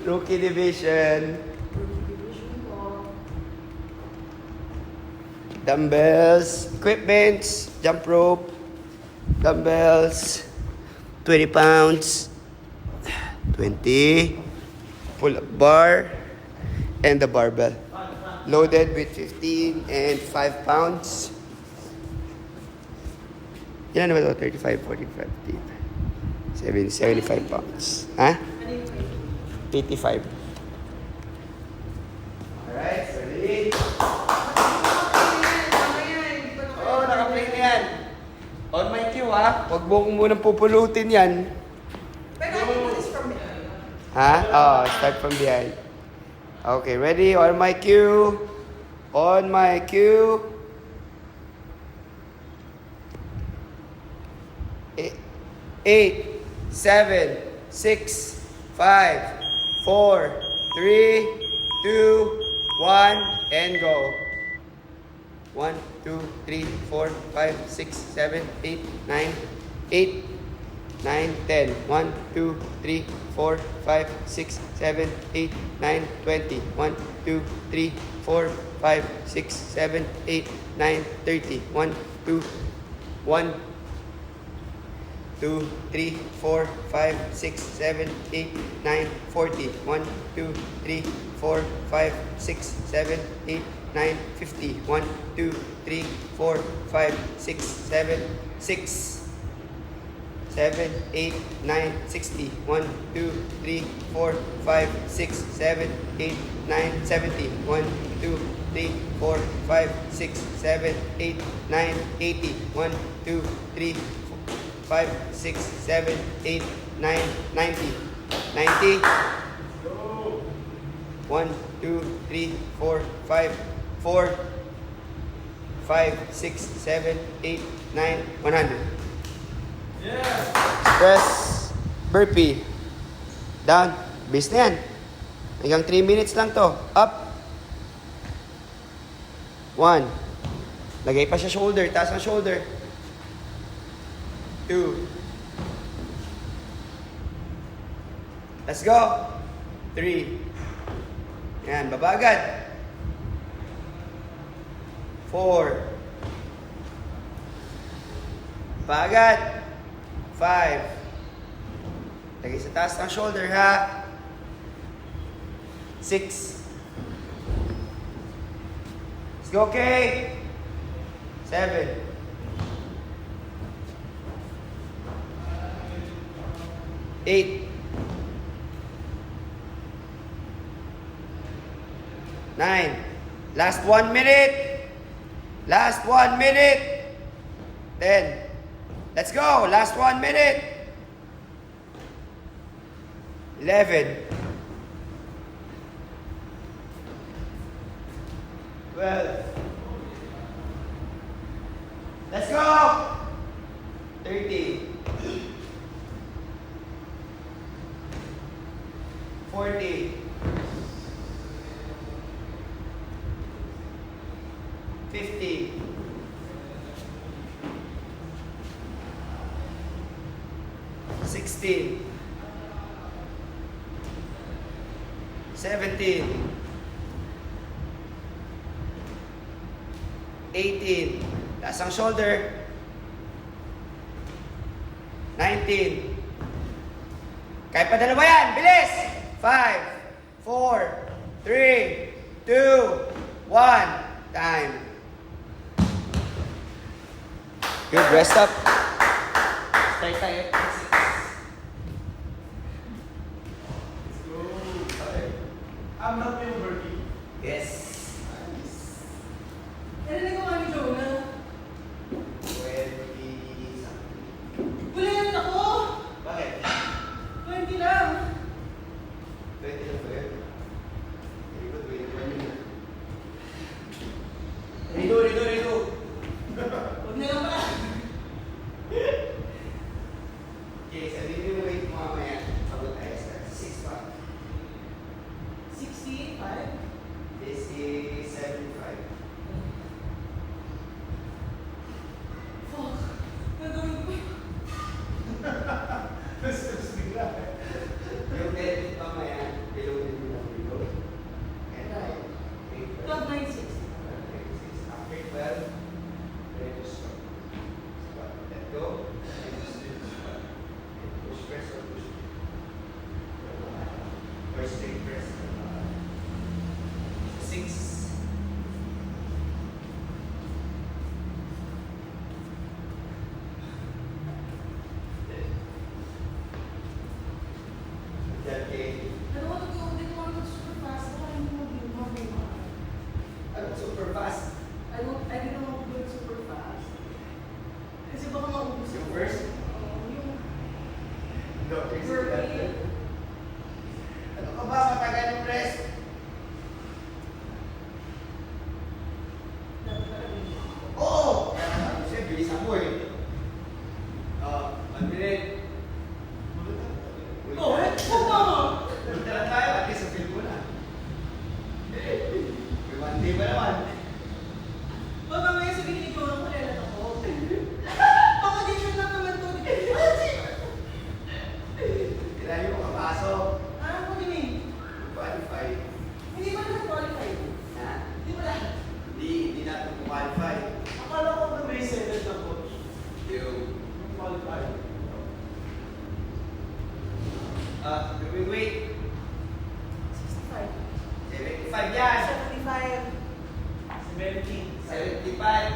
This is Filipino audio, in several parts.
Rookie division. Dumbbells, equipments, jump rope, dumbbells, 20 pounds, 20, pull-up bar, and the barbell. Loaded with 15 and 5 pounds. Ilan naman ito? 35, 45, 50, 75 pounds. Ha? 85. Alright, so ready? Oh, naka-play na yan. On my cue, ha? Huwag mo kong munang pupulutin yan. But I can do this from behind. Ha? Oh, start from behind. Okay, ready? On my cue. On my cue. 8, 7, 6, 5, 4, 3, 2, 1, and go. 1, 2, 3, 4, 5, 6, 7, 8, 9, 8, 9, 10. 1, 2, 3, 4, 5, 6, 7, 8, 9, 20. 1, 2, 3, 4, 5, 6, 7, 8, 9, 30. 1, 2, 1, 2, 3, 4, 5, 6, 7, 8, 9, 40. 1, 2, 3, 4, 5, 6, 7, 8, 9, 50. 1, 2, 3, 4, 5, 6, 7, 6, 7, 8, 9, 60. 1, 2, 3, 4, 5, 6, 7, 8, 9, 70. 1, 2, 3, 4, 5, 6, 7, 8, 9, 80. 1, 2, 3, 5, 6, 7, 8, 9, 90. 90. 1, 2, 3, 4, 5, 4, 5, 6, 7, 8, 9, 100. Press burpee. Down. Base na yan. Hanggang 3 minutes lang to. Up. 1. Lagay pa siya shoulder. Taas ang shoulder. 2. Let's go. 3. Yan. Baba agad. 4. Baba agad. 5. Lagay sa taas ng shoulder, ha? 6. Let's go, okay? 7. 8. 9. Last 1 minute. Last 1 minute. 10. Let's go. Last 1 minute. 11. 12. Let's go. 13. 14. 15. 16. 17. 18. Taas ang shoulder. 19. Kahit pa dalawa yan. Bilis! 5, 4, 3, 2, 1. Time. Good. Rest up. Start tayo. I'm not yung burpee. Yes. Narinig ko nga ni Jonah. 20 something. Hulihan ako! Bakit? 20 lang. 20 lang ba yun? Very good. 21 yun. Rito. Huwag na lang pala. Okay, sabihin mo yung weight mo mamaya. Pagod tayo sa 6 pa. 65. This is First leg press. 6. Okay. I don't want to go, didn't want to go super fast. Baka hindi mo din mo din mo. Ano super fast? I didn't want to do it super fast. Kasi baka maubos Yung ako. first? Yung No, burpee. Ano ka ba? Matagal yung press? Oo! Kasi bilisan mo eh. 1 minute. Oh, oh, Ulit na lang tayo, at least feel mo na. May 1 day pa naman. Baka mamaya sabihin ni Joe, kulelat ako. Pang-audition lang naman to. Kailangan yung makapasok. Ano mo din eh? Qualify. Hindi ba na-qualify? Ha? Hindi ba na? Hindi natin qualify. Akala ko na may settled na coach. Yung Qualified. wait. 65. 75 yan. 75. 17. 75.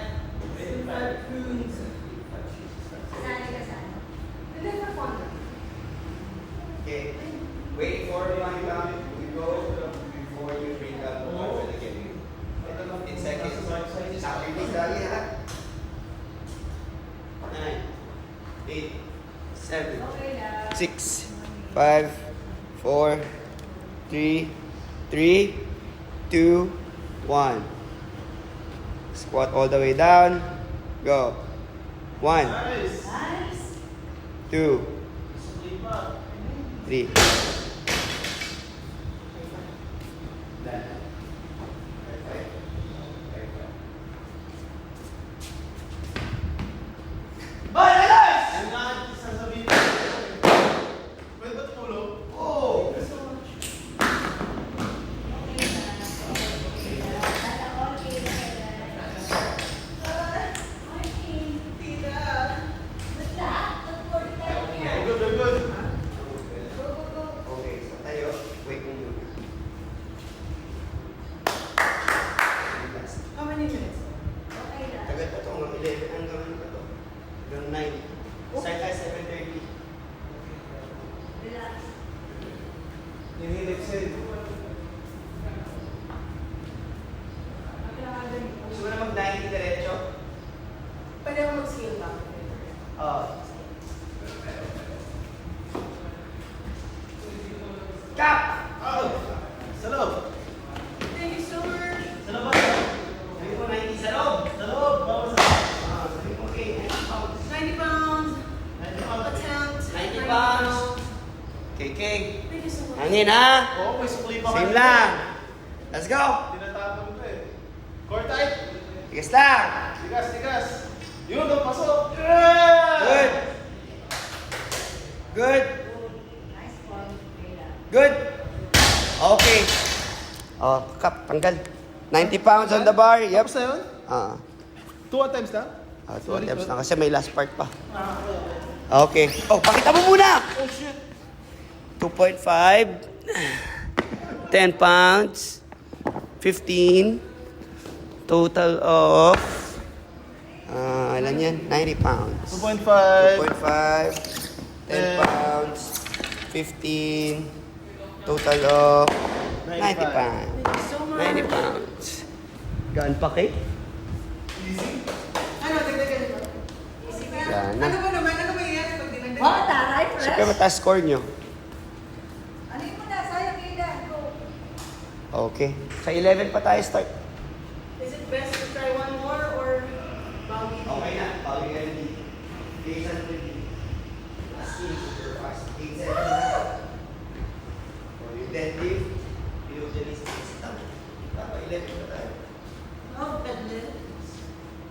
75 foods. Sali ka sana. And then for fun. Okay. Wait for 1 count. We go before you bring up the bar for the game. Ito 15 seconds. Nakikinig lagi ha. 9, 8, 7, Okay lang. 6, 5, 4, 3, 2, 1. Squat all the way down. Go. 1, Nice. Nice. 2, Sulit pa. 3. Yun nga ang sasabihin ko. Pwede ba tumulong? Oh! Okay lang. Okay lang. Sana okay lang. Okay. Tita. Basta, support tayo niya. Good, good, good. Go, go, go. Okay, so tayo. Wait mo muna. Last. How many minutes? Okay lang. Tagal pa ito. Hanggang 11. Hanggang ano pa ito? Hanggang 9. Start tayo 7:30. Relax. Inhale, exhale. Gusto mo na mag-90 diretso? Pwede ako mag-scale back. Oo. Cap! Oh! Sa loob. Thank you so much. Sa labas. Sabi mo 90 sa loob. Sa loob. Bawal sa Sabi mo okay. 90 pounds. 90 pounds. 90 pounds. Attempt. 90 pounds. KK. Thank you so much. Hangin ha? Oo, may sukli pa Same kanina. lang. Let's go. Tinatapon ko eh. Core tight. Tigas lang. Tigas, tigas. Yun, ang pasok. Yeah! Good. Good. Nice one. Okay lang. Good. Okay. Oh, Kap, tanggal. 90 pounds on the bar. Yep. Tapos na yun? Ah. 2 attempts na? Two attempts na kasi may last part pa. Ah, Okay. okay. Oh, pakita mo muna. Oh, shit. 2.5. 10 pounds. 15. Total of... ilan yan? 90 pounds. 2.5. 2.5. 10 pounds. 15. Total of... 90 pounds. Thank you so much. 90 pounds. Gaan pa kay? Ano, dagdagan ito? Yan na. Ano ba naman? Ano mangyayari pag dinagdagan? Oh, taray, fresh. Siyempre mataas score nyo. Ano yung muna? Sayang kailan. Go. Okay. Sa 11 pa tayo start. Is it best to try one more or bawi? Okay na. Bawi ka rin dito. Bilisan mo rin dito. Last game, super fast. 8-7 na. For your deadlift, below the list is down. Dapat 11 pa tayo. Oh, deadlift.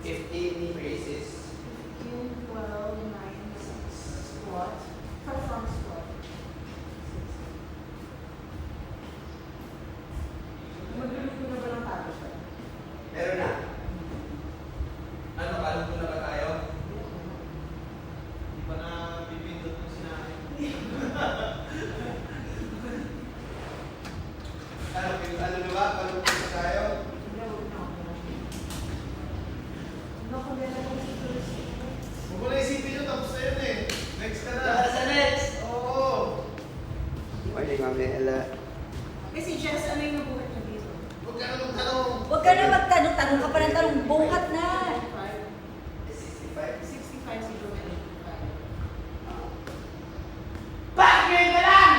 15 raises. 15, 12, 9, 6. Squat. Front squat. Magluluto na ba ng tapo siya? Meron na. Ano, kalong na ba tayo? Hindi pa na pipindot yung sinabi. Ano na ba? Palupit na tayo? Huwag mo na isipin yun, tapos na yun eh. Next ka na. Sa next. Oo. Morning, Ma'am Ella. Kasi Jess, ano yung nabuhat niya dito? Huwag ka na magtanong. Huwag ka na magtanong, tanong ka pa ng tanong, buhat na. 65. 65 si Joe. Bakit ka lang?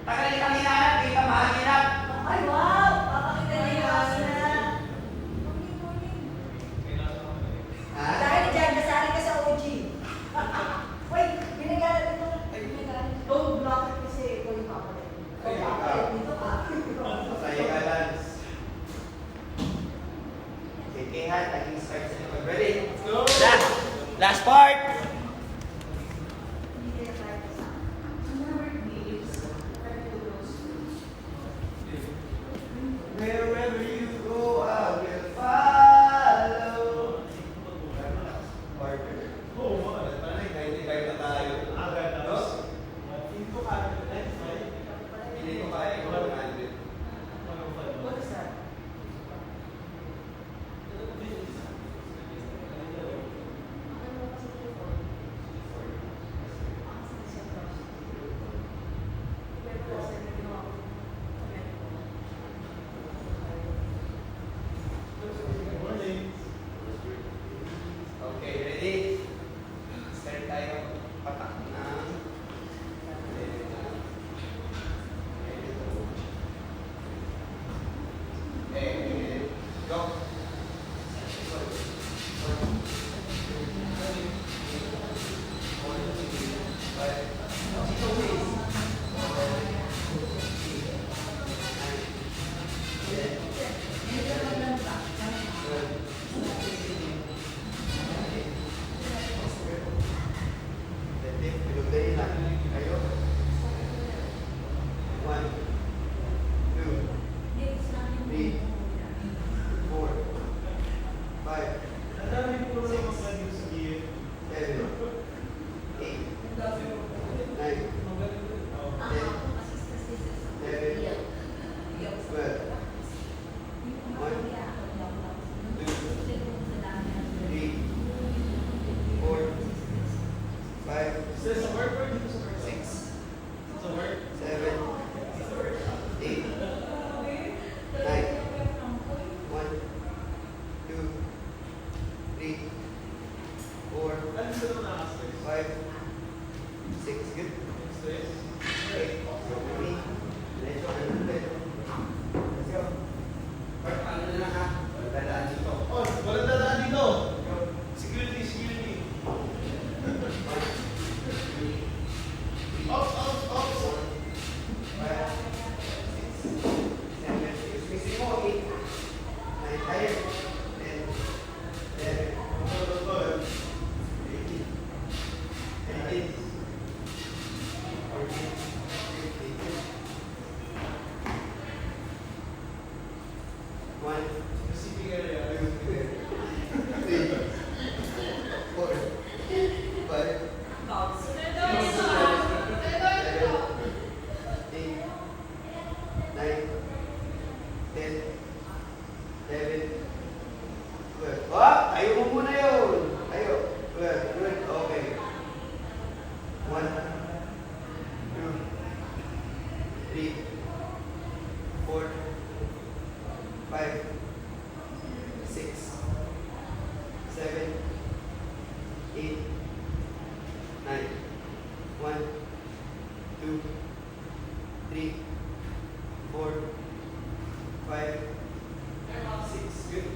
Tagal kang hinahanap, di ka mahagilap. Ay, wow! Papakita niya yung aso na. Morning, morning. Ha? Dahil dyan, nasali ka sa OG. Wait, binagalan ito. Don't block it kasi ito yung papalit. Ay, So, papalit dito ka. Saya ka, Lance. Okay, hat, naging start sa likod. Ready? Go! Last part! Wherever you go, I will follow. Partner. Oo, mga parang 95 na tayo. Agad na. Dos? Hindi ko kaya. Next, right? Hindi ko kaya ikaw 100. What is that? Morning. Okay, ready? Start tayo. Patak na. And go. One, two, three, four, five, Ang dami po lang mga dito sa gilid. 7, 8, 9, 12, 3, 4, 5, Sa work or dito sa work? 6, Sa work? 7, 8, 9, 1, 2, 3, 4, Ano sa mga nakastres? 5, 6, good. Stress? Okay, so me, let's go. Let's go. Part, ano na lang ha? Dadaan dito. Oh, walang dadaan dito. Go. Security, security. One, two, Ops, ops, ops. 5, 6, 7, excuse me, 8, 9, higher, 10, 11, 12, 13, 14, 15, 1, Specific area. 2, 3, 4, 5, 9, 10, 11, 12. Ah! Tayo mo muna yun! Tayo. 12. Good. Okay. 1, 2, 3, 4, 5, 6, 7, 8, 9, 1, 2, 3, 4, 5, 6. Good.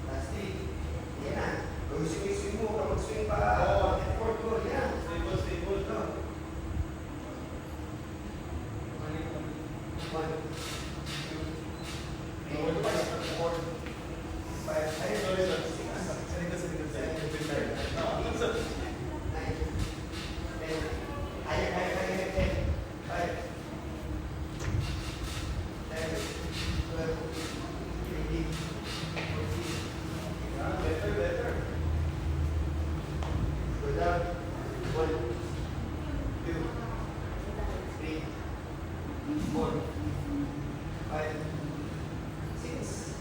Last 3. Yan na. Kung swing mo, kung mag-swing pa, back and forth ko. Yan. Stable, stable. No. 1, 2, 3, 4, 5. Ayun. Sorry, sir. 6, Salita, salita, salita. 9, 10. Higher, 10. 5, 11, 12, 13, 14. Ah, better, better. Go down. 1, 2, 3, 4, 5, 6,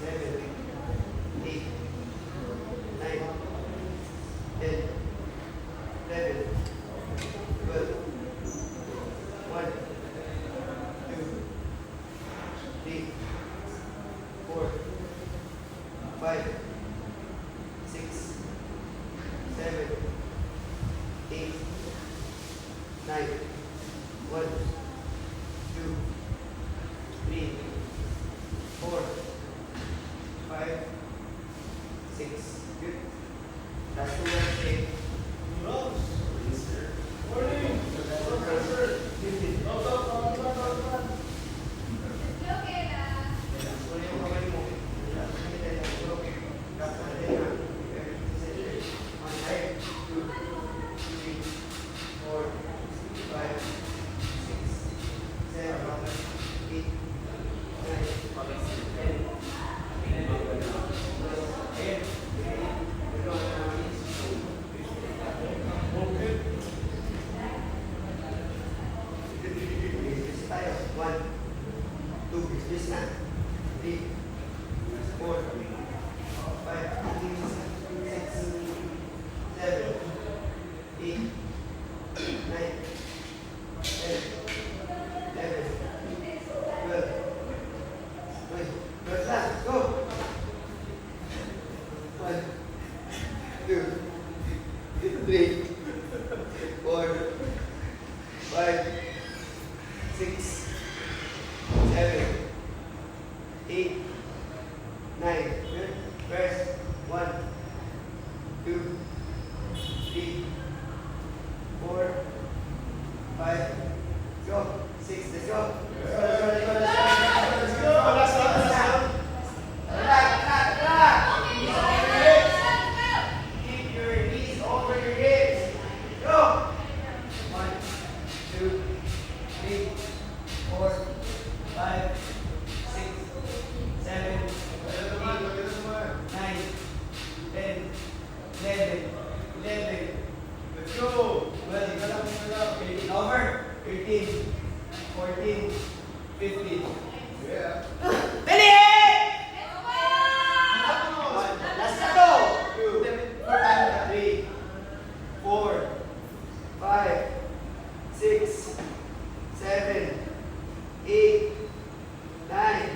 7, 8, 9, 10, 11, 12, 1, 2, 3, 4, 5, 6, 7, 8, 9, 1, 2, 3, 4, 5, 6. Good. Last two ones, okay. Morning. Sir. 15. Out. Kunin mo kamay mo. One side, 2, 3, 4, 5, 6, 7, 8, 1, 2, this na. 3, 4, 5, 6, 7, 8, 9, 10, 11, 12. Wait, first last, go! 1, 2, 3, 4, 5, 6, 7, 8, 9. Good. First, 1, 2, 3, 4, 5. Go. 6. Let's go. Let's go. Last one. Keep your knees over your hips. Go. 1, 2, 3, 4, 5, 6, 7, 8, 9, 10, 11, 11. Let's go. 12, 13 over. 13, 14, 15. Yeah. Dali! Last na to. 2, 3, 4, 5, 6, 7, 8, 9,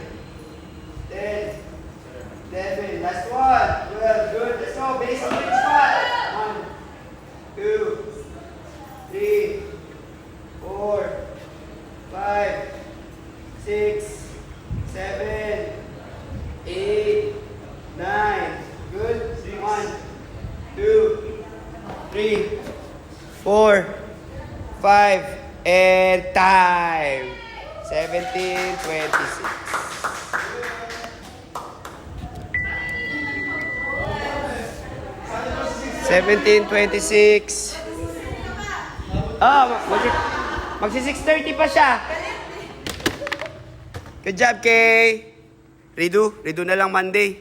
10, 11. Last one. 12. Good. Let's go. Base on each spot. 1, 2, 3, 4, 5, 6, 7, 8, 9. Good. 1, 2, 3, 4, 5, and time. 17:26. 17:26. Magsi 6:30 pa siya. Good job, Kay. Redo na lang Monday.